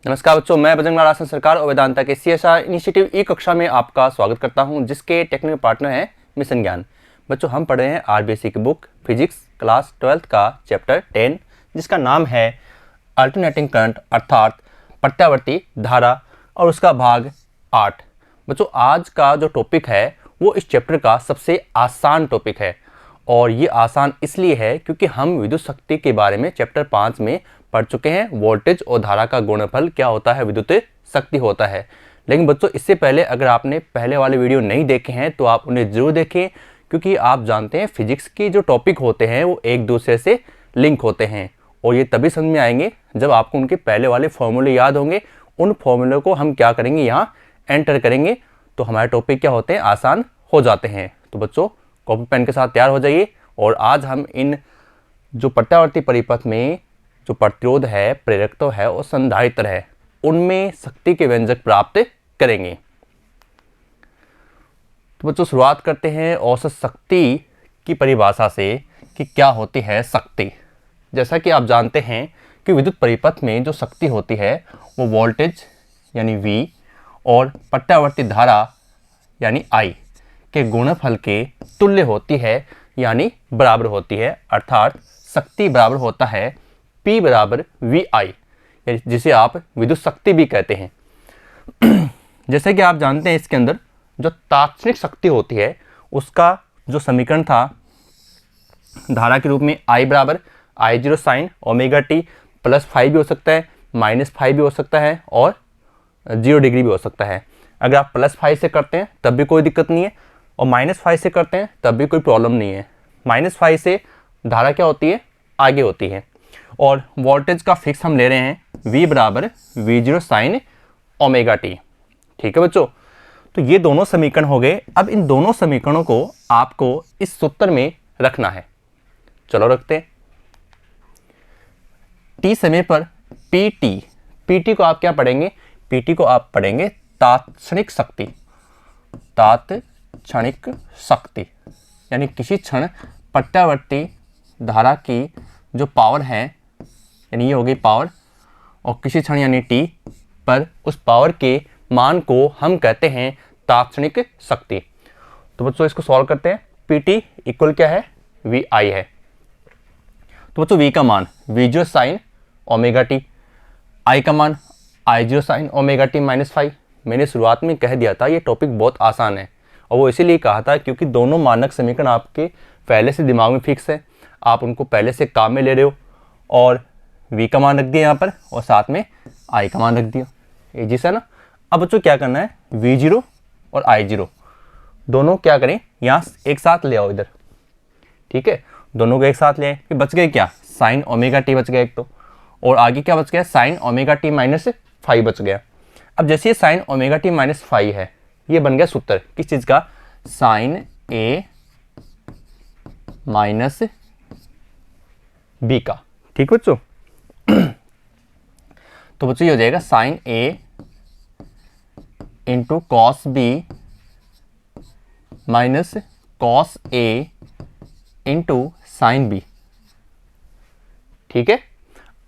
नमस्कार बच्चों, मैं बजरंग लाल आसन सरकार और वेदांता के CSR इनिशिएटिव ई कक्षा में आपका स्वागत करता हूं, जिसके टेक्निकल पार्टनर हैं मिशन ज्ञान। बच्चों, हम पढ़ रहे हैं RBSc की बुक फिजिक्स क्लास 12th का चैप्टर 10, जिसका नाम है अल्टरनेटिंग करंट अर्थात प्रत्यावर्ती धारा, और उसका भाग 8। बच्चों, आज का जो टॉपिक है वो इस चैप्टर का सबसे आसान टॉपिक है, और ये आसान इसलिए है क्योंकि हम विद्युत शक्ति के बारे में चैप्टर 5 में पढ़ चुके हैं। वोल्टेज और धारा का गुणनफल क्या होता है, विद्युत शक्ति होता है। लेकिन बच्चों, इससे पहले अगर आपने पहले वाले वीडियो नहीं देखे हैं तो आप उन्हें जरूर देखें, क्योंकि आप जानते हैं फिजिक्स की जो टॉपिक होते हैं वो एक दूसरे से लिंक होते हैं, और ये तभी समझ में आएंगे जब आपको उनके पहले वाले फॉर्मूले याद होंगे। उन फॉर्मूले को हम क्या करेंगे, यहाँ एंटर करेंगे, तो हमारे टॉपिक क्या होते हैं, आसान हो जाते हैं। तो बच्चों, कॉपी पेन के साथ तैयार हो जाइए, और आज हम इन जो प्रत्यावर्ती परिपथ में जो प्रतिरोध है, प्रेरकत्व है और संधारित्र है, उनमें शक्ति के व्यंजक प्राप्त करेंगे। तो बच्चों, शुरुआत करते हैं औसत शक्ति की परिभाषा से कि क्या होती है शक्ति। जैसा कि आप जानते हैं कि विद्युत परिपथ में जो शक्ति होती है वो वोल्टेज यानी V और प्रत्यावर्ती धारा यानी I के गुणनफल के तुल्य होती है, यानी बराबर होती है। अर्थात शक्ति बराबर होता है P बराबर VI, जिसे आप विद्युत शक्ति भी कहते हैं। जैसे कि आप जानते हैं, इसके अंदर जो तात्क्षणिक शक्ति होती है उसका जो समीकरण था धारा के रूप में I बराबर I0 साइन ओमेगा टी, +5 भी हो सकता है, -5 भी हो सकता है, और 0 डिग्री भी हो सकता है। अगर आप +5 से करते हैं तब भी कोई दिक्कत नहीं है, और -5 से करते हैं तब भी कोई प्रॉब्लम नहीं है। -5 से धारा क्या होती है, आगे होती है। और वोल्टेज का फिक्स हम ले रहे हैं V बराबर V0 साइन ओमेगा टी। ठीक है बच्चों, तो ये दोनों समीकरण हो गए। अब इन दोनों समीकरणों को आपको इस सूत्र में रखना है। चलो रखते हैं। T समय पर PT को आप क्या पढ़ेंगे, PT को आप पढ़ेंगे तात्क्षणिक शक्ति। तात्क्षणिक शक्ति यानी किसी क्षण प्रत्यावर्ती धारा की जो पावर है, यानी ये हो गई पावर, और किसी क्षण यानी T पर उस पावर के मान को हम कहते हैं तात्क्षणिक शक्ति। तो बच्चों, इसको सॉल्व करते हैं। PT इक्वल क्या है, VI है। तो बच्चों, V का मान V0 sign omega T, I का मान I0 साइन ओमेगा टी -5। मैंने शुरुआत में कह दिया था ये टॉपिक बहुत आसान है, और वो इसीलिए कहा था क्योंकि दोनों मानक समीकरण आपके पहले से दिमाग में फिक्स है, आप उनको पहले से काम में ले रहे हो, और V का मान रख दिया यहाँ पर, और साथ में I का मान रख दिया। ये जी सा ना। अब बच्चों क्या करना है, V0 और I0 दोनों क्या करें, यहाँ एक साथ ले आओ इधर। ठीक है, दोनों को एक साथ ले आए, फिर बच गए क्या, साइन ओमेगा टी बच गया एक तो, और आगे क्या बच गया, साइन ओमेगा टी -5 बच गया। अब जैसे ये साइन ओमेगा टी -5 है, ये बन गया सूत्र किस चीज़ का, साइन A माइनस B का। ठीक बच्चों, तो बच्चों ये हो जाएगा sine A into cos B minus cos A into sine B। ठीक है,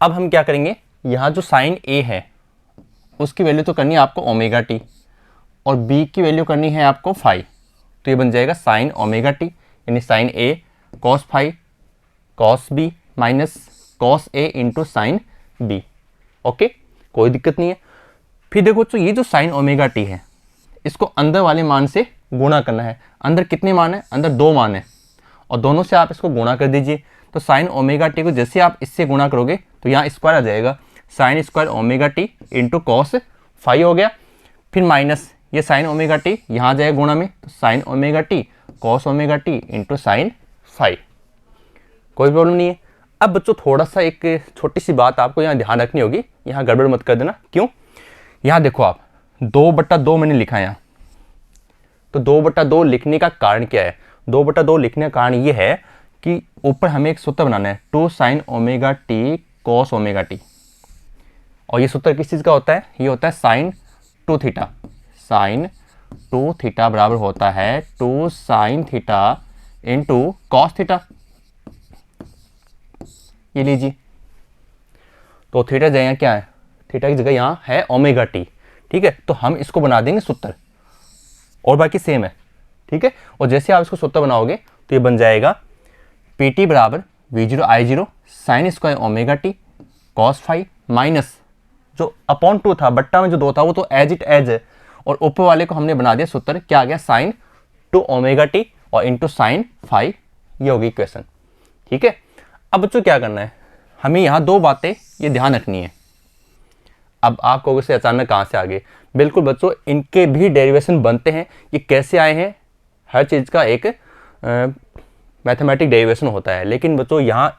अब हम क्या करेंगे, यहाँ जो साइन A है उसकी वैल्यू तो करनी है आपको ओमेगा टी, और B की वैल्यू करनी है आपको फाई। तो ये बन जाएगा साइन ओमेगा टी यानी sine A cos phi cos B minus cos A into sine B। Okay, कोई दिक्कत नहीं है। फिर देखो तो ये जो साइन ओमेगा टी है इसको अंदर वाले मान से गुणा करना है। अंदर कितने मान है, अंदर 2 मान है, और दोनों से आप इसको गुणा कर दीजिए। तो साइन ओमेगा टी को जैसे आप इससे गुणा करोगे तो यहाँ स्क्वायर आ जाएगा, sine square omega t into cos phi हो गया। फिर माइनस ये साइन ओमेगा टी यहाँ आ जाएगा गुणा में, तो sine omega t cos omega t into sine phi. कोई प्रॉब्लम नहीं है। अब बच्चों, थोड़ा सा एक छोटी सी बात आपको यहाँ ध्यान रखनी होगी, यहाँ गड़बड़ मत कर देना। क्यों, यहाँ देखो आप 2/2 मैंने लिखा है यहाँ, तो 2/2 लिखने का कारण क्या है, 2/2 लिखने का कारण ये है कि ऊपर हमें एक सूत्र बनाना है 2 sign omega t cos omega t, और ये सूत्र किस चीज़ का होता है, ये होता है साइन 2 थीटा। साइन 2 थीटा बराबर होता है 2 sine theta into cos theta. ये लीजिए, तो थीटा जाएगा क्या है थीटा की जगह यहाँ है ओमेगा टी, ठीक है। तो हम इसको बना देंगे सूत्र और बाकी सेम है, ठीक है। और जैसे आप इसको सूत्र बनाओगे तो ये बन जाएगा पी टी बराबर V0I0 sine square omega t cos phi minus जो अपॉन 2 था, बट्टा में जो 2 था वो तो एज इट एज है, और ऊपर वाले को हमने बना दिया सूत्र, क्या आ गया साइन 2 ओमेगा टी और इंटू साइन फाई, ये होगी इक्वेशन, ठीक है। अब बच्चों क्या करना है, हमें यहाँ 2 बातें ये ध्यान रखनी है। अब आप कहोगे से अचानक कहाँ से आ गए, बिल्कुल बच्चों इनके भी डेरिवेशन बनते हैं, ये कैसे आए हैं, हर चीज़ का एक मैथमेटिक डेरिवेशन होता है, लेकिन बच्चों यहाँ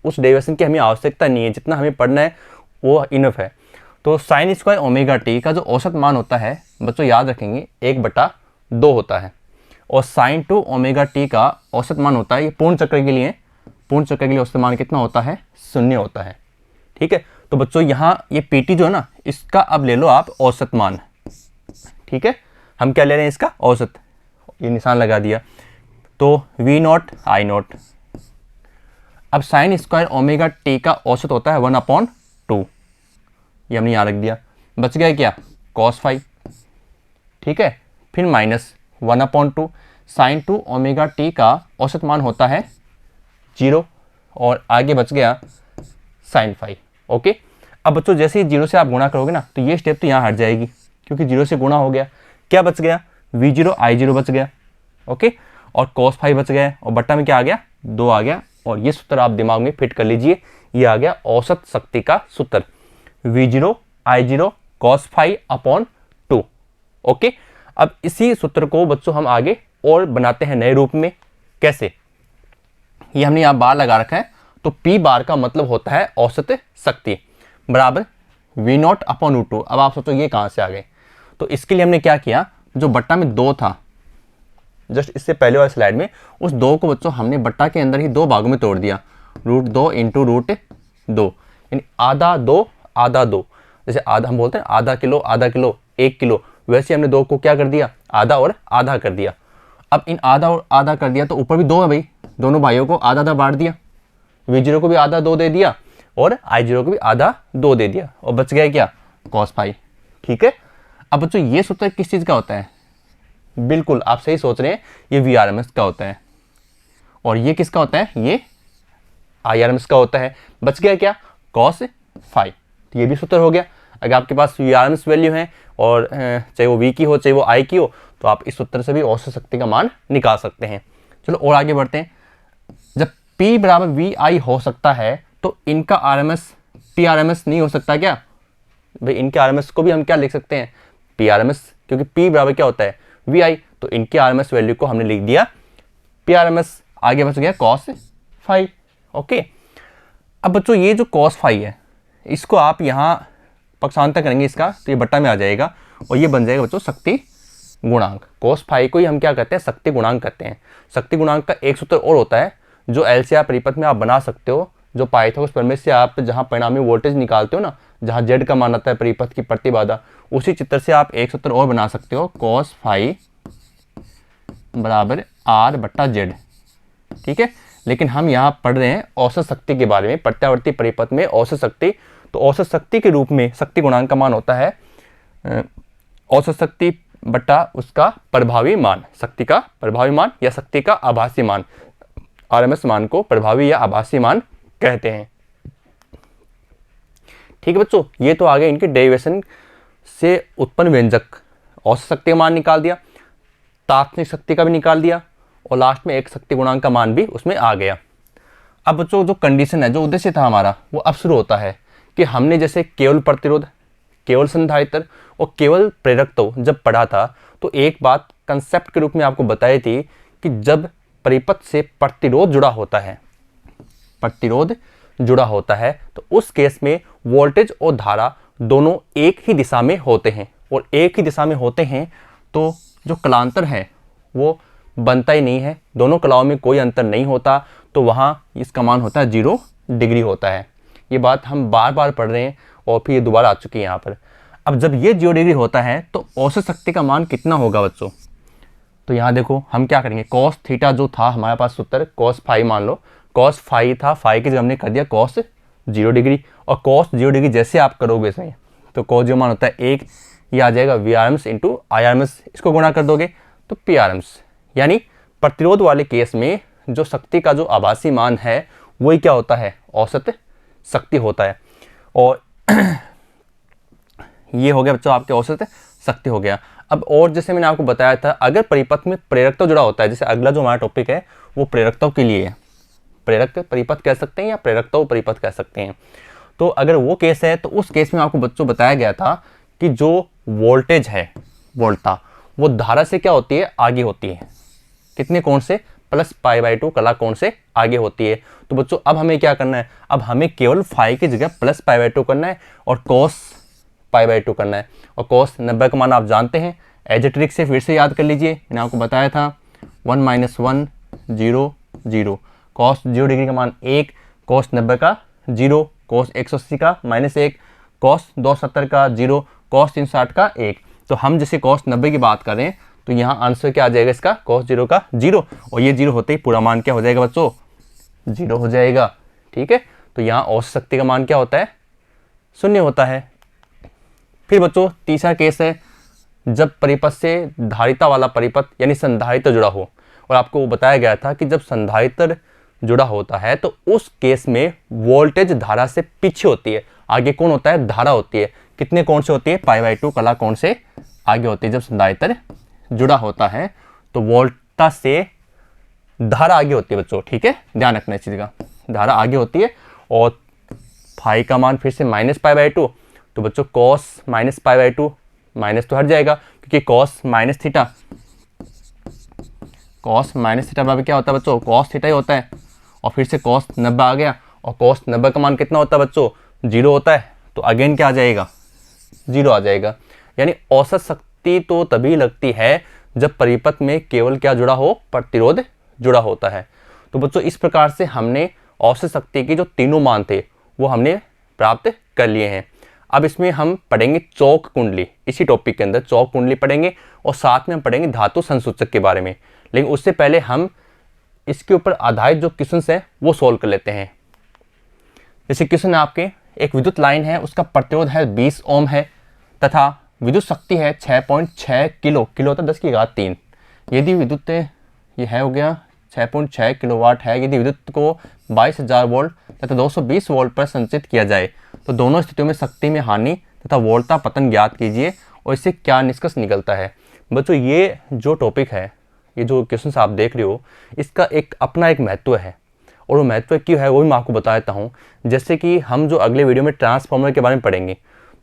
उस डेरिवेशन की हमें आवश्यकता नहीं है, जितना हमें पढ़ना है वो इनफ है। तो साइन स्क्वायर ओमेगा टी का जो औसत मान होता है बच्चों याद रखेंगे 1/2 होता है, और साइन 2 ओमेगा टी का औसत मान होता है, ये पूर्ण चक्र के लिए औसत मान कितना होता है, 0 होता है, ठीक है। तो बच्चों यहाँ ये पी टी जो है ना, इसका अब ले लो आप औसत मान, ठीक है। हम क्या ले रहे हैं, इसका औसत, ये निशान लगा दिया, तो V0 I0। अब साइन स्क्वायर ओमेगा टी का औसत होता है 1/2, ये हमने यहाँ रख दिया, बच गया क्या कॉस फाई, ठीक है। फिर माइनस 1/2 साइन 2 ओमेगा टी का औसत मान होता है 0, और आगे बच गया साइन फाई, ओके। अब बच्चों जैसे ही 0 से आप गुणा करोगे ना, तो ये स्टेप तो यहाँ हट जाएगी, क्योंकि 0 से गुणा हो गया, क्या बच गया V0I0 बच गया, ओके, और कॉस फाई बच गया, और बट्टा में क्या आ गया 2 आ गया, और ये सूत्र आप दिमाग में फिट कर लीजिए, ये आ गया औसत शक्ति का सूत्र V0I0 cos phi upon 2, okay. अब इसी सूत्र को बच्चों हम आगे और बनाते हैं नए रूप में, कैसे, ये हमने यहाँ बार लगा रखा है, तो P बार का मतलब होता है औसत शक्ति बराबर V0 अपॉन √2। अब आप सोचो ये कहाँ से आ गए, तो इसके लिए हमने क्या किया, जो बट्टा में 2 था जस्ट इससे पहले वाले स्लाइड में, उस 2 को बच्चों हमने बट्टा के अंदर ही 2 भागों में तोड़ दिया, √2 इंटू √2, यानी आधा 2 आधा 2, जैसे आधा हम बोलते हैं आधा किलो 1 किलो, वैसे हमने 2 को क्या कर दिया, आधा और आधा कर दिया। अब इन आधा और आधा कर दिया तो ऊपर भी 2 है भाई, दोनों भाइयों को आधा आधा बांट दिया, V0 को भी आधा 2 दे दिया और I0 को भी आधा 2 दे दिया, और बच गया क्या कॉस फाई, ठीक है। अब बच्चों ये सूत्र किस चीज़ का होता है, बिल्कुल आप सही सोच रहे हैं, ये VRMS का होता है, और ये किसका होता है, ये IRMS का होता है। बच गया क्या कॉस फाई, तो ये भी सूत्र हो गया। अगर आपके पास VRMS वैल्यू है और चाहे वो V की हो चाहे वो I की हो, तो आप इस सूत्र से भी औसत शक्ति का मान निकाल सकते हैं। चलो और आगे बढ़ते हैं। जब P बराबर VI हो सकता है तो इनका RMS PRMS नहीं हो सकता क्या भाई, इनके RMS को भी हम क्या लिख सकते हैं PRMS, क्योंकि P बराबर क्या होता है VI, तो इनके RMS वैल्यू को हमने लिख दिया PRMS। आगे बच गया कॉस फाई, ओके। अब बच्चों ये जो कॉस फाई है, इसको आप यहाँ पक्षांतर करेंगे इसका, तो ये बट्टा में आ जाएगा, और ये बन जाएगा बच्चों शक्ति गुणांक। कॉस फाई को ही हम क्या कहते हैं, शक्ति गुणांक कहते हैं। शक्ति गुणांक का एक सूत्र और होता है जो LCR परिपथ में आप बना सकते हो, जो पाइथागोरस प्रमेय से आप जहाँ परिणामी वोल्टेज निकालते हो ना, जहाँ Z का मान आता है परिपथ की प्रतिबाधा, उसी चित्र से आप एक सूत्र और बना सकते हो, कॉस फाई बराबर R/Z, ठीक है। लेकिन हम यहाँ पढ़ रहे हैं औसत शक्ति के बारे में, प्रत्यावर्ती परिपथ में औसत शक्ति, तो औसत शक्ति के रूप में शक्ति गुणांक का मान होता है औसत शक्ति बटा उसका प्रभावी मान, शक्ति का प्रभावी मान या शक्ति का आभासी मान। RMS मान को प्रभावी या आभासी मान कहते हैं, ठीक है बच्चों। ये तो आगे इनके डेरिवेशन से उत्पन्न व्यंजक, औसत शक्ति का मान निकाल दिया, तात्क्षणिक शक्ति का भी निकाल दिया, और लास्ट में एक शक्ति गुणांक का मान भी उसमें आ गया। अब बच्चों जो कंडीशन है, जो उद्देश्य था हमारा, वो अब शुरू होता है कि हमने जैसे केवल प्रतिरोध, केवल संधारित्र और केवल प्रेरकत्व जब पढ़ा था, तो एक बात कंसेप्ट के रूप में आपको बताई थी कि जब परिपथ से प्रतिरोध जुड़ा होता है तो उस केस में वोल्टेज और धारा दोनों एक ही दिशा में होते हैं, और एक ही दिशा में होते हैं तो जो कलांतर है वो बनता ही नहीं है, दोनों कलाओं में कोई अंतर नहीं होता, तो वहाँ इसका मान होता है 0 डिग्री होता है। ये बात हम बार बार पढ़ रहे हैं और फिर ये दोबारा आ चुकी है यहाँ पर। अब जब ये 0 डिग्री होता है तो औसत शक्ति का मान कितना होगा बच्चों, तो यहाँ देखो हम क्या करेंगे, कॉस थीटा जो था हमारे पास सूत्र, कॉस फाई मान लो, कॉस फाई था, फाई की जगह हमने कर दिया कॉस 0 डिग्री, और कॉस 0 डिग्री जैसे आप करोगे इसमें तो कॉस जो मान होता है 1, ये आ जाएगा VRMS इंटू IRMS, इसको गुणा कर दोगे तो PRMS। यानी प्रतिरोध वाले केस में जो शक्ति का जो आभासी मान है वही क्या होता है, औसत शक्ति होता है। और ये हो गया बच्चों आपके औसत शक्ति हो गया। अब और जैसे मैंने आपको बताया था, अगर परिपथ में प्रेरकत्व जुड़ा होता है, जैसे अगला जो हमारा टॉपिक है वो प्रेरकत्व के लिए है, प्रेरक परिपथ कह सकते हैं या प्रेरकत्व परिपथ कह सकते हैं। तो अगर वो केस है तो उस केस में आपको बच्चों बताया गया था कि जो वोल्टेज है, वोल्टा, वो धारा से क्या होती है, आगे होती है। कितने कोण से, +π/2 कला कोण से आगे होती है। तो बच्चों अब हमें क्या करना है, अब हमें केवल फाई की जगह +π/2 करना है और cos π/2 करना है। और cos 90 का मान आप जानते हैं, एज ए ट्रिक से फिर से याद कर लीजिए, मैंने आपको बताया था 1 - 1 0 0, cos 0 डिग्री का मान 1, cos 90 का 0, cos 180 का -1, cos 270 का 0, cos 360 का 1। तो हम जैसे cos 90 की बात करें तो यहाँ आंसर क्या आ जाएगा इसका, cos 0 का 0, और ये 0 होते ही पूरा मान क्या हो जाएगा बच्चों, 0 हो जाएगा। ठीक है, तो यहाँ औसत शक्ति का मान क्या होता है, 0 होता है। फिर बच्चों तीसरा केस है जब परिपथ से धारिता वाला परिपथ यानी संधारित्र जुड़ा हो, और आपको बताया गया था कि जब संधारित्र जुड़ा होता है तो उस केस में वोल्टेज धारा से पीछे होती है, आगे कौन होता है, धारा होती है। कितने कोण से होती है, π/2 कला कोण से आगे होती है। जब संधारित्र जुड़ा होता है तो वोल्टा से धारा आगे होती है बच्चों। ठीक है, ध्यान रखना इस चीज का, धारा आगे होती है। और फाई का मान फिर से -π/2, तो बच्चों cos -π/2, माइनस तो हट जाएगा क्योंकि cos -θ बराबर क्या होता है बच्चों, cos थीटा ही होता है। और फिर से cos 90 आ गया, और cos 90 का मान कितना होता है बच्चों, 0 होता है। तो अगेन क्या आ जाएगा, 0 आ जाएगा। यानी औसत शक्ति तो तभी लगती है जब परिपथ में केवल क्या जुड़ा हो, प्रतिरोध जुड़ा होता है। तो बच्चों इस प्रकार से हमने औसत शक्ति के जो तीनों मान थे वो हमने प्राप्त कर लिए हैं। अब इसमें हम पढ़ेंगे चौक कुंडली, इसी टॉपिक के अंदर चौक कुंडली पढ़ेंगे, और साथ में हम पढ़ेंगे धातु संसूचक के बारे में। लेकिन उससे पहले हम इसके ऊपर आधारित जो क्वेश्चन है वो सोल्व कर लेते हैं। जैसे क्वेश्चन है आपके, एक विद्युत लाइन है, उसका प्रतिरोध है 20 ओम है तथा विद्युत शक्ति है 6.6 किलो, किलो होता है 10 की घात 3। यदि विद्युत ये है हो गया 6.6 किलोवाट है, यदि विद्युत को 22,000 वोल्ट तथा 220 वोल्ट पर संचित किया जाए तो दोनों स्थितियों में शक्ति में हानि तथा वोल्टा पतन ज्ञात कीजिए और इससे क्या निष्कर्ष निकलता है। बच्चों ये जो टॉपिक है, ये जो क्वेश्चन आप देख रहे हो, इसका एक अपना एक महत्व है, और वो महत्व क्यों है वो भी मैं आपको बता देता हूँ। जैसे कि हम जो अगले वीडियो में ट्रांसफार्मर के बारे में पढ़ेंगे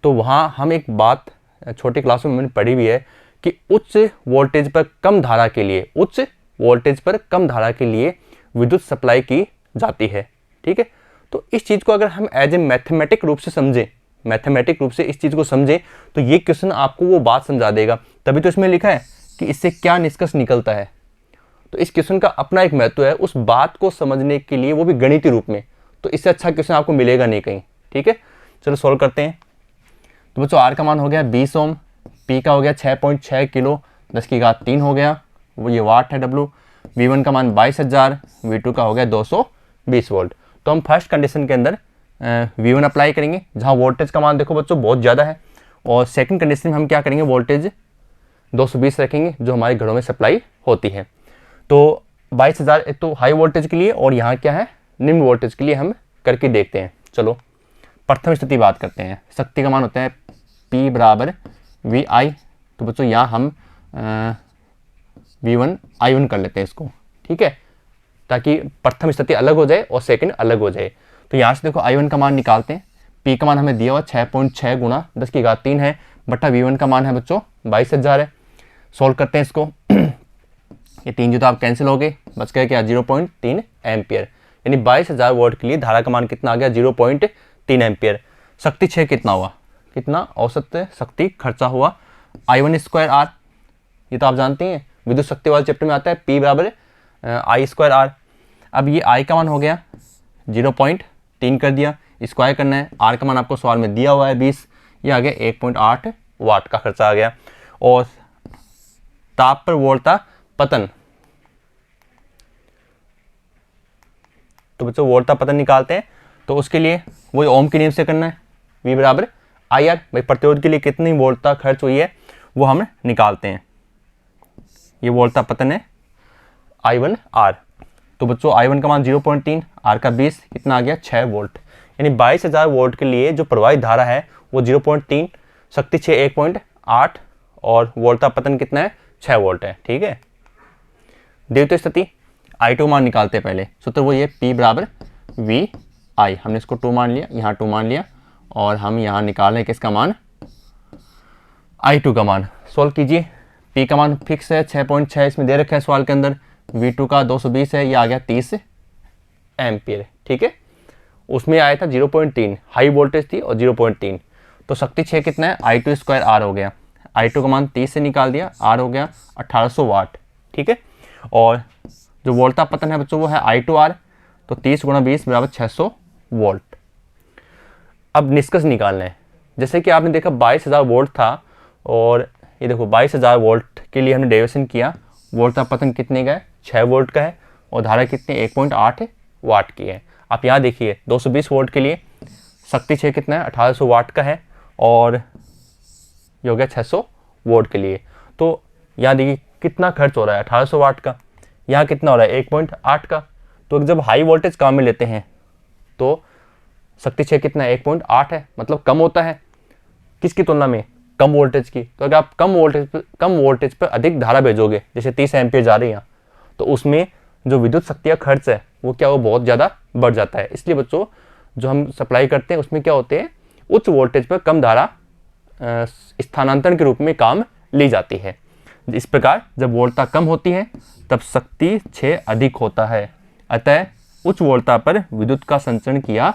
तो वहाँ हम एक बात छोटी क्लास में मैंने पढ़ी हुई है कि उच्च वोल्टेज पर कम धारा के लिए, उच्च वोल्टेज पर कम धारा के लिए विद्युत सप्लाई की जाती है। ठीक है, तो इस चीज़ को अगर हम एज ए मैथमेटिक रूप से समझें, मैथमेटिक रूप से इस चीज़ को समझें तो ये क्वेश्चन आपको वो बात समझा देगा। तभी तो इसमें लिखा है कि इससे क्या निष्कर्ष निकलता है। तो इस क्वेश्चन का अपना एक महत्व है उस बात को समझने के लिए, वो भी गणितीय रूप में। तो इससे अच्छा क्वेश्चन आपको मिलेगा नहीं कहीं। ठीक है, चलो सॉल्व करते हैं। तो बच्चों आर का मान हो गया 20 ओम, पी का हो गया 6.6 किलो 10 की घात 3 हो गया, वो ये वाट है डब्लू। V1 का मान 22,000, V2 का हो गया 220 वोल्ट। तो हम फर्स्ट कंडीशन के अंदर V1 अप्लाई करेंगे जहाँ वोल्टेज का मान देखो बच्चों बहुत ज़्यादा है, और सेकंड कंडीशन में हम क्या करेंगे, वोल्टेज 220 रखेंगे जो हमारे घरों में सप्लाई होती है। तो 22,000 एक तो हाई वोल्टेज के लिए, और यहाँ क्या है निम्न वोल्टेज के लिए हम करके देखते हैं। चलो प्रथम स्थिति बात करते हैं। शक्ति का मान होता है P बराबर VI। तो बच्चों यहाँ हम V1 I1 कर लेते हैं इसको। ठीक है, ताकि प्रथम स्थिति अलग हो जाए और सेकंड अलग हो जाए। तो यहाँ से देखो I1 का मान निकालते हैं। P का मान हमें दिया हुआ 6.6 गुणा 10 की घात 3 है, बटा V1 का मान है बच्चों 22,000 है। सोल्व करते हैं इसको। ये 3 जो तो आप कैंसिल हो गए, बच गया क्या 0.3 एम्पियर। यानी 22,000 वोल्ट के लिए धारा का मान कितना आ गया 0.3 एम्पियर। शक्ति 6 कितना हुआ, कितना औसत शक्ति खर्चा हुआ, I1² R। ये तो आप जानते हैं विद्युत शक्ति वाले चैप्टर में आता है P बराबर I²R। अब ये I का मान हो गया 0.3 कर दिया, स्क्वायर करना है। R का मान आपको सवाल में दिया हुआ है 20, ये आ गया 1.8 वाट का खर्चा आ गया। और ताप पर वोल्टा पतन, तो बच्चों वोल्टा पतन निकालते हैं तो उसके लिए वही ओम के नियम से करना है, V बराबर IR भाई प्रतिरोध के लिए कितनी वोल्टता खर्च हुई है वो हम निकालते हैं। ये वोल्टता पतन है I1 R। तो बच्चों I1 का मान 0.3, R का 20, कितना आ गया 6 वोल्ट। यानी 22,000 वोल्ट के लिए जो प्रवाहित धारा है वो 0.3, शक्ति 6 1.8 और वोल्टता पतन कितना है 6 वोल्ट है। ठीक है, द्वितीय स्थिति I2 मान निकालते हैं पहले। सूत्र वो ये P बराबर VI, हमने इसको 2 मान लिया, यहाँ 2 मान लिया और हम यहाँ निकाल रहे हैं किसका मान I2 का मान। सोल्व कीजिए, P का मान फिक्स है 6.6 इसमें दे रखा है सवाल के अंदर, V2 का 220 है, ये आ गया 30 एम्पियर। ठीक है, उसमें आया था 0.3, हाई वोल्टेज थी और 0.3, तो शक्ति 6 कितना है I2 स्क्वायर R हो गया। I2 का मान 30 से निकाल दिया, R हो गया 1800 वाट। ठीक है, और जो वोल्टता पतन है बच्चों वो है I2R, तो 30 × 20 बराबर 600 वोल्ट। अब निष्कर्ष निकालना है। जैसे कि आपने देखा 22,000 वोल्ट था और ये देखो 22,000 वोल्ट के लिए हमने डेरिवेशन किया, वोल्टता पतन कितने का है 6 वोल्ट का है और धारा कितनी 1.8 वाट की है। आप यहाँ देखिए 220 वोल्ट के लिए शक्ति 6 कितना है 1800 वाट का है और ये हो गया 600 वोल्ट के लिए। तो यहाँ देखिए कितना खर्च हो रहा है 1800 वाट का, यहाँ कितना हो रहा है 1.8 का। तो जब हाई वोल्टेज काम में लेते हैं तो शक्ति 6 कितना है 1.8 है, मतलब कम होता है किसकी तुलना में कम वोल्टेज की। तो अगर आप कम वोल्टेज पर अधिक धारा भेजोगे, जैसे 30 एम्पियर जा रही है, तो उसमें जो विद्युत शक्ति का खर्च है वो क्या वो बहुत ज़्यादा बढ़ जाता है। इसलिए बच्चों जो हम सप्लाई करते हैं उसमें क्या होते हैं उच्च वोल्टेज पर कम धारा स्थानांतरण के रूप में काम ली जाती है। इस प्रकार जब वोल्टता कम होती है तब शक्ति 6 अधिक होता है, अतः उच्च वोल्टता पर विद्युत का संचरण किया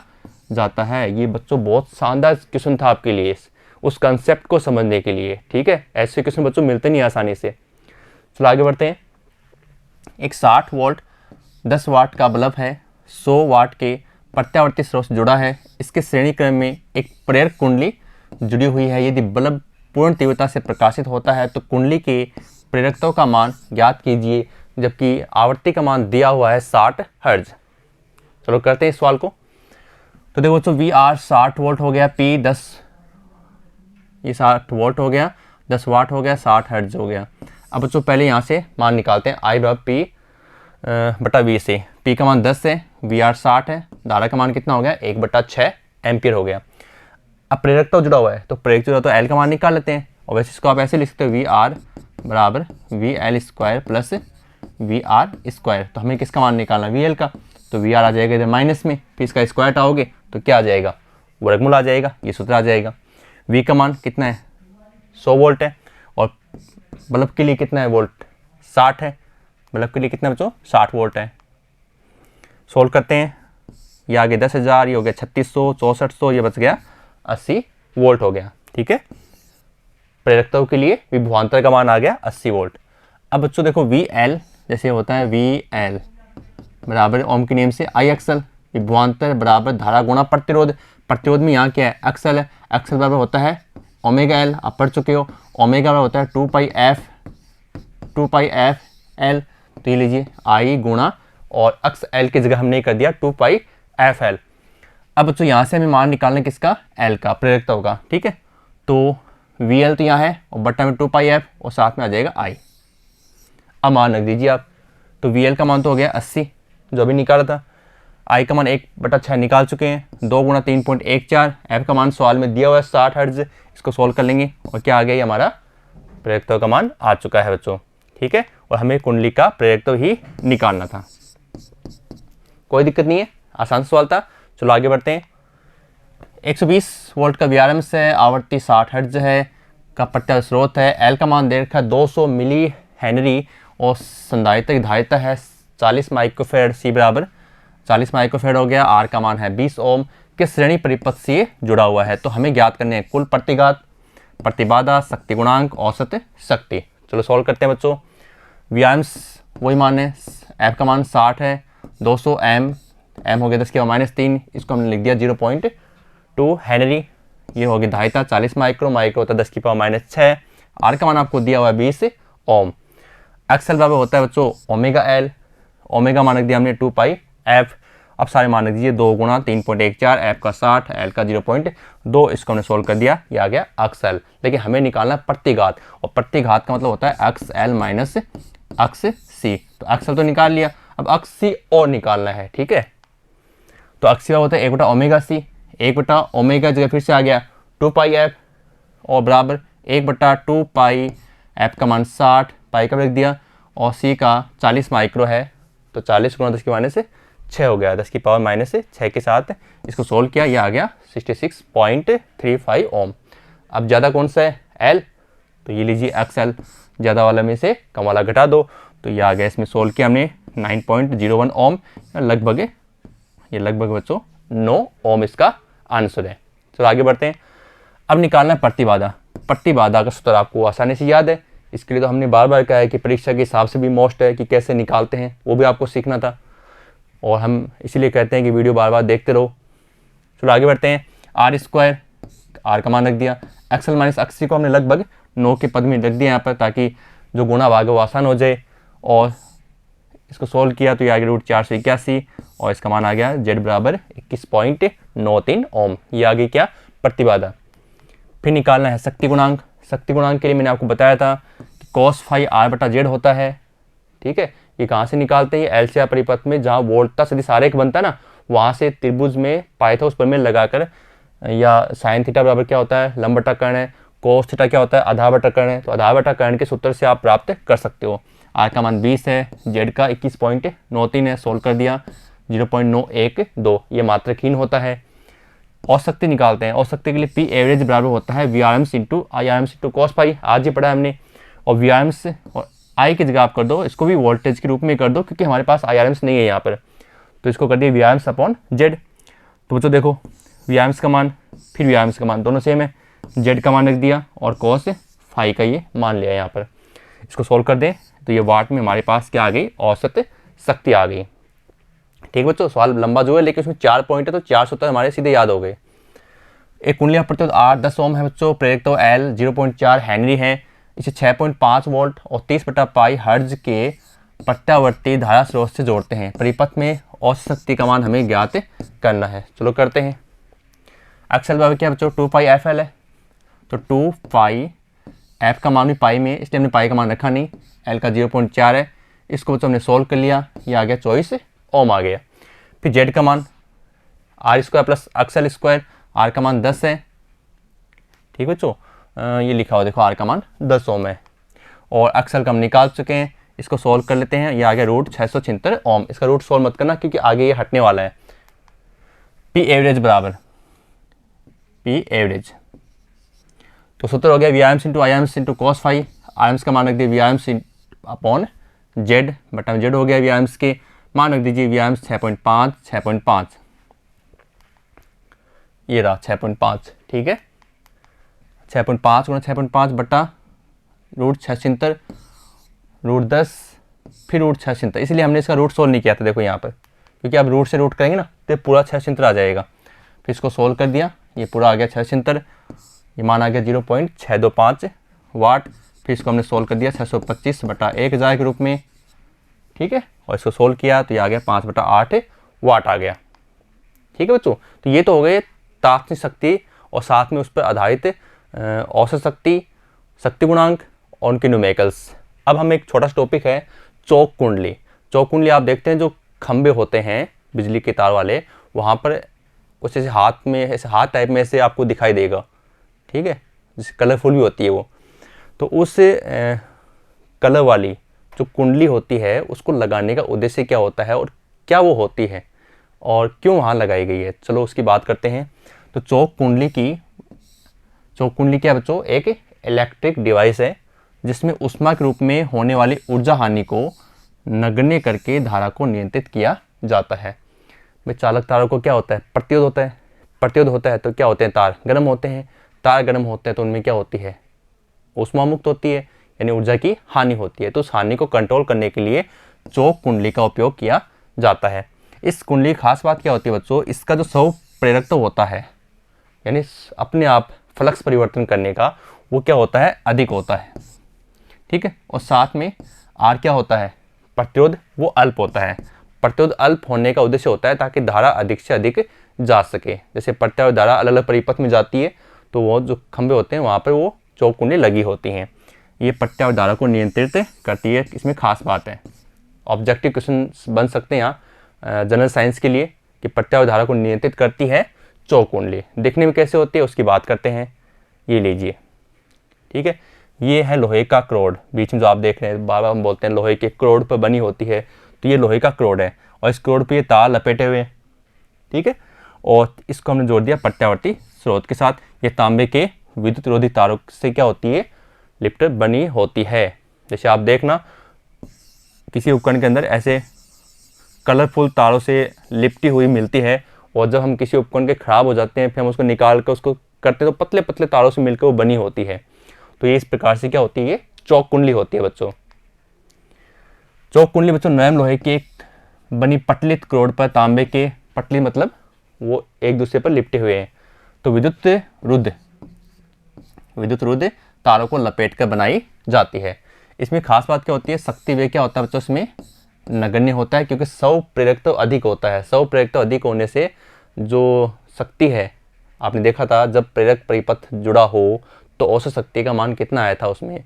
जाता है। ये बच्चों बहुत शानदार क्वेश्चन था आपके लिए, उस कंसेप्ट को समझने के लिए। ठीक है, ऐसे क्वेश्चन बच्चों मिलते नहीं आसानी से। चलो आगे बढ़ते हैं। एक 60 वोल्ट 10 वाट का बल्ब है, 100 वाट के प्रत्यावर्ती स्रोत से जुड़ा है। इसके श्रेणी क्रम में एक प्रेरक कुंडली जुड़ी हुई है। यदि बल्ब पूर्ण तीव्रता से प्रकाशित होता है तो कुंडली के प्रेरकत्व का मान ज्ञात कीजिए, जबकि आवृत्ति का मान दिया हुआ है 60 हर्ट्ज। चलो करते हैं इस सवाल को। तो देखो बच्चों VR 60 वोल्ट हो गया, P 10, ये 60 वोल्ट हो गया, 10 वाट हो गया, 60 हर्ट्ज हो गया। अब बच्चों पहले यहाँ से मान निकालते हैं I बराबर P बटा V से। P का मान 10 है, VR 60 है, धारा का मान कितना हो गया 1/6 एम्पियर हो गया। अब प्रेरकत्व जुड़ा हुआ है तो प्रेरक जुड़ा तो L का मान निकाल लेते हैं, और वैसे इसको आप ऐसे लिख सकते हो VR बराबर VL square plus VR square. तो हमें किसका मान निकालना VL का, तो VR आ जाएगा इधर माइनस में, फिर इसका स्क्वायर हटाओगे तो क्या आ जाएगा वर्गमूल आ जाएगा, ये सूत्र आ जाएगा। V का मान कितना है 100 वोल्ट है और बल्ब के लिए कितना है वोल्ट 60 है, बल्ब के लिए कितना बच्चों 60 वोल्ट है। सोल्व करते हैं, ये आगे 10,000, ये हो गया 3600, 6400, ये बच गया 80 वोल्ट हो गया। ठीक है, प्रेरकत्व के लिए विभवांतर का मान आ गया 80 वोल्ट। अब बच्चों देखो VL जैसे होता है VL बराबर ओम के नियम से IXL, विभवांतर बराबर धारा गुणा प्रतिरोध। प्रतिरोध में यहाँ क्या है XL है, XL बराबर होता है ओमेगा L, आप पढ़ चुके हो। ओमेगा बराबर होता है 2πf L, तो ये लीजिए I गुणा और अक्स L की जगह हमने कर दिया 2πf L। अब बच्चों यहाँ से हमें मान निकालना किसका L का, प्रेरकत्व का। ठीक है, तो VL तो यहाँ है और बट्टा में 2πf और साथ में आ जाएगा I। अब मान रख दीजिए आप, तो VL का मान तो हो गया 80 जो अभी निकाला था, I का मान 1/6 निकाल चुके हैं, 2 × 3.14, F का मान सवाल में दिया हुआ है 60 हर्ट्ज। इसको सॉल्व कर लेंगे और क्या आ गया, ये हमारा प्रेरकत्व का मान आ चुका है बच्चों। ठीक है, और हमें कुंडली का प्रेरकत्व ही निकालना था, कोई दिक्कत नहीं है, आसान सवाल था। चलो आगे बढ़ते हैं। 120 वोल्ट का VRMS है, आवृत्ति 60 हर्ट्ज है, का प्रत्यावर्ती स्रोत है, L का मान दे रखा है 200 मिली हेनरी और संधारित्र की धारिता है 40 माइक्रोफेड, C बराबर 40 माइक्रोफेड हो गया। R का मान है 20 ओम के श्रेणी परिपथ से जुड़ा हुआ है। तो हमें ज्ञात करने हैं कुल प्रतिघात, प्रतिबाधा, शक्ति गुणांक, औसत शक्ति। चलो सॉल्व करते हैं बच्चों। VRMS वही मान है, F का मान 60 है, 200 M हो गया 10 की पावर -3, इसको हमने लिख दिया 0.2 हेनरी। ये हो गई धारिता 40 माइक्रो होता है 10 की पावर -6। R का मान आपको दिया हुआ है 20 ओम। XL बराबर होता है बच्चों ओमेगा L, ओमेगा मान रख दिया हमने 2πf अब सारे मान रख दीजिए, 2 गुणा 3.14, एफ का 60, एल का 0.2, इसको हमने सोल्व कर दिया, ये आ गया अक्स एल। लेकिन हमें निकालना है प्रतिघात, और प्रतिघात का मतलब होता है अक्स एल माइनस अक्स सी। तो अक्स एल तो निकाल लिया, अब अक्स सी और निकालना है, ठीक है। तो अक्स सी का होता है 1/ओमेगा सी, 1/ओमेगा जगह फिर से आ गया 2 पाई एफ, और बराबर 1/2 पाई एफ का मान 60, पाई का रख दिया, और सी का 40 माइक्रो है, तो 40 गुणा 10 के माइनस से 6 हो गया, 10 की पावर माइनस से 6 के साथ इसको सोल्व किया, ये आ गया 66.35 ओम। अब ज़्यादा कौन सा है, एल, तो ये लीजिए एक्स एल, ज़्यादा वाला में से कम वाला घटा दो, तो ये आ गया, इसमें सोल्व किया हमने 9.01 ओम, लगभग, ये लगभग बच्चों 9 ओम इसका आंसर है। चलो आगे बढ़ते हैं। अब निकालना है प्रतिबाधा। प्रतिबाधा का सूत्र आपको आसानी से याद है, इसके लिए तो हमने बार बार कहा है कि परीक्षा के हिसाब से भी मोस्ट है कि कैसे निकालते हैं, वो भी आपको सीखना था, और हम इसीलिए कहते हैं कि वीडियो बार बार देखते रहो। चलो आगे बढ़ते हैं। आर स्क्वायर, आर का मान रख दिया, एक्सएल माइनस एक्ससी को हमने लगभग 9 के पद में रख दिया यहाँ पर, ताकि जो गुणा भाग है वो आसान हो जाए, और इसको सोल्व किया तो ये आ गया √481, और इसका मान आ गया जेड बराबर 21.93 ओम। ये आ गई क्या, प्रतिबाधा। फिर निकालना है शक्ति गुणांक। शक्ति गुणांक के लिए मैंने आपको बताया था कि cos फाई आर बटा जेड होता है, ठीक है। ये कहाँ से निकालते हैं, एल सी आर परिपथ में जहाँ वोल्टता सदिश आरेख बनता है ना, वहाँ से त्रिभुज में पाइथागोरस प्रमेय लगाकर, या साइन थीटा बराबर क्या होता है, लंब बटा कर्ण है, कोस थीटा क्या होता है, आधा बटा कर्ण है, तो आधा बटा कर्ण के सूत्र से आप प्राप्त कर सकते हो। आर का मान 20 है, जेड का 21.93 है, सोल्व कर दिया 0.912, ये मात्रहीन होता है। और शक्ति निकालते हैं, और शक्ति के लिए पी एवरेज बराबर होता है V R MS into I R MS into cos pi, आज ही पढ़ा है हमने। और वी आर एम्स और आई की जगह आप कर दो, इसको भी वोल्टेज के रूप में कर दो, क्योंकि हमारे पास आई आर एम्स नहीं है यहाँ पर, तो इसको कर दिया V R MS upon Z. तो बच्चों देखो, वी आर एम्स का मान फिर वी आर एम्स का मान दोनों सेम है, जेड का मान रख दिया और कॉस फाई का ये मान लिया यहाँ पर। इसको सोल्व कर दें तो ये वाट में हमारे पास क्या आ गई, औसत शक्ति आ गई। ठीक बच्चों, सवाल लंबा जो है, लेकिन उसमें 4 पॉइंट है, तो 4 सूत्र हमारे सीधे याद हो गए। एक कुंडली प्रतिरोध R 10 ओम है बच्चों, प्रेरक तो L 0.4 हेनरी है, इसे 6.5 वोल्ट और 30/पाई हर्ज के प्रत्यावर्ती धारा स्रोत से जोड़ते हैं। परिपथ में औसत शक्ति का मान हमें ज्ञात करना है। चलो करते हैं। एक्सएल बराबर क्या बच्चों, 2 पाई एफ एल है, तो 2 पाई एफ का मान भी पाई में, इसलिए हमने पाई का मान रखा नहीं, एल का 0.4 है, इसको बच्चों हमने सोल्व कर लिया, ये आ गया 24 ओम आ गया। फिर जेड का मान R square plus XL square, R का मान 10 है, ठीक बच्चों, ये लिखा हुआ देखो, आर का मान 10 ओम है, और एक्सएल का हम निकाल चुके हैं, इसको सोल्व कर लेते हैं, ये आ गया √676 ओम। इसका रूट सोल्व मत करना, क्योंकि आगे ये हटने वाला है। पी एवरेज बराबर पी एवरेज, तो सूत्र हो गया V R MS into I R MS into cos phi, R MS का मान रख दिया V R MS upon Z, बटा जेड हो गया, वी आर एम्स के मान रख दीजिए वी आर एम्स 6.5, ये रहा 6.5, ठीक है। 6.5 गुणा 6.5 बटा √676, √10 फिर √676, इसलिए हमने इसका रूट सोल्व नहीं किया था, देखो यहाँ पर, क्योंकि आप रूट से रूट करेंगे ना तो पूरा 676 आ जाएगा। फिर इसको सोल्व कर दिया, ये पूरा आ गया 676, ये मान आ गया 0.625 वाट। फिर इसको हमने सोल्व कर दिया 625/1000 के रूप में, ठीक है, और इसको सोल्व किया तो ये आ गया 5/8 वाट आ गया। ठीक है बच्चों, तो ये तो हो गए तात्कालिक शक्ति और साथ में उस पर आधारित औसत शक्ति, शक्ति गुणांक और उनके न्यूमेरिकल्स। अब हम एक छोटा सा टॉपिक है चौक कुंडली। चौक कुंडली आप देखते हैं जो खंबे होते हैं बिजली के तार वाले, वहाँ पर कुछ ऐसे हाथ में, ऐसे हाथ टाइप में ऐसे आपको दिखाई देगा, ठीक है, जैसे कलरफुल भी होती है वो। तो उस कलर वाली जो कुंडली होती है उसको लगाने का उद्देश्य क्या होता है और क्या वो होती है और क्यों वहाँ लगाई गई है, चलो उसकी बात करते हैं। तो चौक कुंडली क्या बच्चों, एक इलेक्ट्रिक डिवाइस है जिसमें ऊष्मा के रूप में होने वाली ऊर्जा हानि को नगण्य करके धारा को नियंत्रित किया जाता है। भाई चालक तारों को क्या होता है, प्रतिरोध होता है, प्रतिरोध होता है तो क्या होते हैं, तार गर्म होते हैं, तार गर्म होते हैं तो उनमें क्या होती है, ऊष्मा मुक्त होती है, यानी ऊर्जा की हानि होती है। तो उस हानि को कंट्रोल करने के लिए चौक कुंडली का उपयोग किया जाता है। इस कुंडली की खास बात क्या होती है बच्चों, इसका जो स्व प्रेरकत्व होता है, यानी अपने आप फ्लक्स परिवर्तन करने का, वो क्या होता है, अधिक होता है, ठीक है। और साथ में आर क्या होता है, प्रतिरोध, वो अल्प होता है। प्रतिरोध अल्प होने का उद्देश्य होता है ताकि धारा अधिक से अधिक जा सके। जैसे प्रत्यय और धारा अलग अलग परिपथ में जाती है तो वो जो खंभे होते हैं वहाँ पर वो चौक कुंडली लगी होती हैं। ये प्रत्यय और धारा को नियंत्रित करती है, इसमें खास बात है। ऑब्जेक्टिव क्वेश्चन बन सकते हैं यहाँ जनरल साइंस के लिए कि प्रत्यय और धारा को नियंत्रित करती है चौक कुंडली। देखने में कैसे होती है उसकी बात करते हैं। ये लीजिए, ठीक है, ये है लोहे का क्रोड। बीच में जो आप देख रहे हैं बार बार हम बोलते हैं लोहे के क्रोड पर बनी होती है, तो ये लोहे का क्रोड है और इस क्रोड पे ये तार लपेटे हुए हैं, ठीक है, और इसको हमने जोड़ दिया प्रत्यावर्ती स्रोत के साथ। ये तांबे के विद्युत रोधी तारों से क्या होती है, लिप्ट बनी होती है। जैसे आप देखना किसी उपकरण के अंदर ऐसे कलरफुल तारों से लिपटी हुई मिलती है, और जब हम किसी उपकरण के खराब हो जाते हैं फिर हम उसको निकाल कर उसको करते हैं तो पतले पतले तारों से मिलकर वो बनी होती है। तो ये इस प्रकार से क्या होती है, ये चौक कुंडली होती है बच्चों। चौक कुंडली बच्चों नरम लोहे की एक बनी पटलित क्रोड पर तांबे के, पटली मतलब वो एक दूसरे पर लिपटे हुए हैं, तो विद्युत रुद्ध तारों को लपेट कर बनाई जाती है। इसमें खास बात क्या होती है, शक्ति वे क्या होता है बच्चों, इसमें नगण्य होता है क्योंकि 100 प्रेरक तो अधिक होता है। 100 प्रेरक तो अधिक होने से जो शक्ति है, आपने देखा था जब प्रेरक परिपथ जुड़ा हो तो औसत शक्ति का मान कितना आया था, उसमें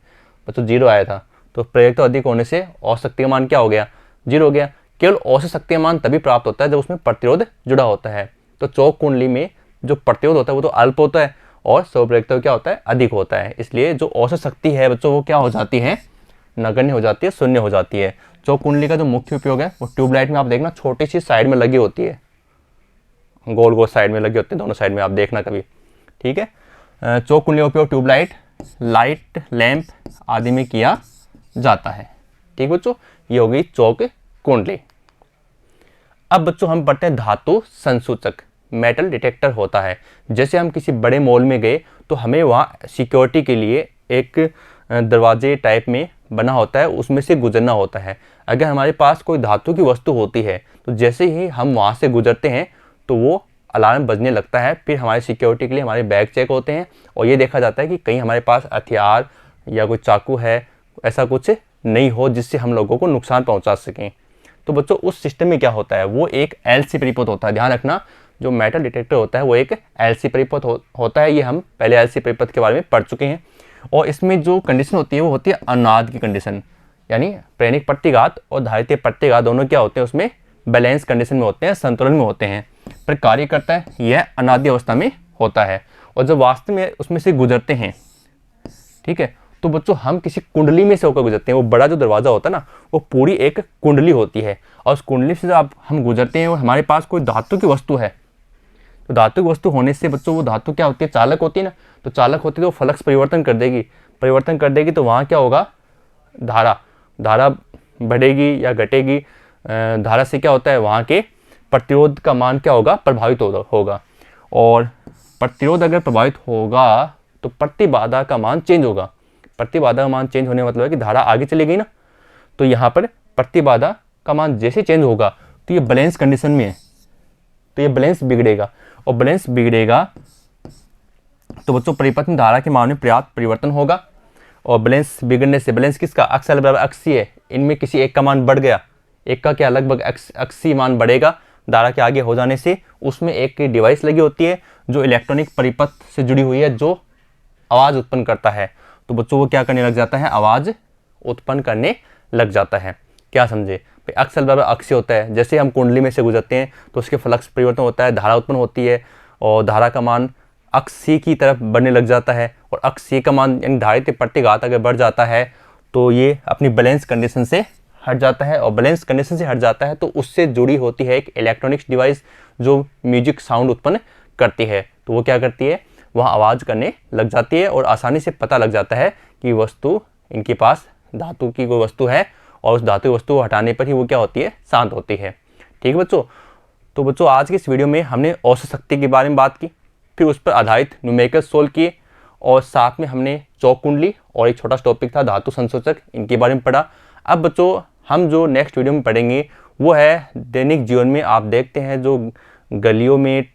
बच्चों 0 आया था। तो प्रेरक तो अधिक होने से औसत शक्ति का मान क्या हो गया, 0 हो गया। केवल औसत शक्ति का मान तभी प्राप्त होता है जब उसमें प्रतिरोध जुड़ा होता है। तो चौक कुंडली में जो प्रतिरोध होता है वो तो अल्प होता है और स्वप्रेरकत्व क्या होता है, अधिक होता है। इसलिए जो औसत शक्ति है बच्चों वो क्या हो जाती है, नगण्य हो जाती है, शून्य हो जाती है। चौक कुंडली का जो मुख्य उपयोग है वो ट्यूबलाइट में आप देखना छोटी सी साइड में लगी होती है, गोल गोल साइड में लगी होती है, दोनों साइड में आप देखना कभी, ठीक है। चौक कुंडली का उपयोग ट्यूबलाइट, लाइट लैंप आदि में किया जाता है, ठीक बच्चों। ये हो गई चौक कुंडली। अब बच्चों हम पढ़ते हैं धातु संसूचक, मेटल डिटेक्टर होता है। जैसे हम किसी बड़े मॉल में गए तो हमें वहाँ सिक्योरिटी के लिए एक दरवाजे टाइप में बना होता है, उसमें से गुजरना होता है। अगर हमारे पास कोई धातु की वस्तु होती है तो जैसे ही हम वहाँ से गुजरते हैं तो वो अलार्म बजने लगता है। फिर हमारी सिक्योरिटी के लिए हमारे बैग चेक होते हैं और ये देखा जाता है कि कहीं हमारे पास हथियार या कोई चाकू है, ऐसा कुछ नहीं हो जिससे हम लोगों को नुकसान पहुँचा सकें। तो बच्चों उस सिस्टम में क्या होता है, वो एक एलसी परिपथ होता है। ध्यान रखना, जो मेटल डिटेक्टर होता है वो एक एलसी परिपथ होता है। ये हम पहले एलसी परिपथ के बारे में पढ़ चुके हैं। और इसमें जो कंडीशन होती है वो होती है अनुनाद की कंडीशन, यानी प्रेरक प्रतिघात और धारितीय प्रतिघात दोनों क्या होते हैं, उसमें बैलेंस कंडीशन में होते हैं, संतुलन में होते हैं। पर कार्य करता है यह अनादि अवस्था में होता है। और जब वास्तव में उसमें से गुजरते हैं, ठीक है, तो बच्चों हम किसी कुंडली में से होकर गुजरते हैं। वो बड़ा जो दरवाजा होता है ना, वो पूरी एक कुंडली होती है और उस कुंडली से जब हम गुजरते हैं और हमारे पास कोई धातु की वस्तु है, तो धातु की वस्तु होने से बच्चों वो धातु क्या होती है, चालक होती है ना। तो चालक होती है तो फ्लक्स परिवर्तन कर देगी, तो वहाँ क्या होगा, धारा बढ़ेगी या घटेगी। धारा से क्या होता है, वहाँ के प्रतिरोध का मान क्या होगा, प्रभावित होगा। और प्रतिरोध अगर प्रभावित होगा तो प्रतिबाधा का मान चेंज होगा। प्रतिबाधा का मान चेंज होने का मतलब है कि धारा आगे चली गई ना, तो यहाँ पर प्रतिबाधा का मान जैसे चेंज होगा तो ये बैलेंस कंडीशन में है, तो ये बैलेंस बिगड़ेगा। और बैलेंस बिगड़ेगा तो बच्चों परिपथ में धारा के मान में पर्याप्त परिवर्तन होगा। और बैलेंस बिगड़ने से, बैलेंस किसका, अक्ष बराबर अक्षीय है, इनमें किसी एक का मान बढ़ गया, एक का क्या लगभग अक्षीय मान बढ़ेगा धारा के आगे हो जाने से। उसमें एक डिवाइस लगी होती है जो इलेक्ट्रॉनिक परिपथ से जुड़ी हुई है, जो आवाज़ उत्पन्न करता है। तो बच्चों वो क्या करने लग जाता है, आवाज़ उत्पन्न करने लग जाता है। क्या समझे, अक्ष बराबर अक्षीय होता है। जैसे हम कुंडली में से गुजरते हैं तो उसके फ्लक्स परिवर्तन होता है, धारा उत्पन्न होती है और धारा का मान अक्षीय की तरफ बढ़ने लग जाता है। और अक्षीय का मान यानी धारितीय प्रतिघात अगर बढ़ जाता है तो ये अपनी बैलेंस कंडीशन से हट जाता है। और बैलेंस कंडीशन से हट जाता है तो उससे जुड़ी होती है एक इलेक्ट्रॉनिक्स डिवाइस जो म्यूजिक साउंड उत्पन्न करती है। तो वो क्या करती है, वह आवाज़ करने लग जाती है और आसानी से पता लग जाता है कि वस्तु, इनके पास धातु की कोई वस्तु है और उस धातु वस्तु को हटाने पर ही वो क्या होती है, शांत होती है। ठीक है बच्चों, तो बच्चों आज की इस वीडियो में हमने औसत शक्ति के बारे में बात की, फिर उस पर आधारित न्यूमेरिकल सोल्व किए और साथ में हमने चौक कुंडली और एक छोटा टॉपिक था धातु संसूचक, इनके बारे में पढ़ा। अब बच्चों हम जो नेक्स्ट वीडियो में पढ़ेंगे वो है दैनिक जीवन में आप देखते हैं जो गलियों में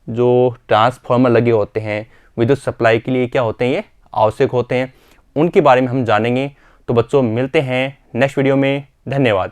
जो ट्रांसफार्मर लगे होते हैं विद्युत सप्लाई के लिए, क्या होते हैं, ये आवश्यक होते हैं, उनके बारे में हम जानेंगे। तो बच्चों मिलते हैं नेक्स्ट वीडियो में, धन्यवाद।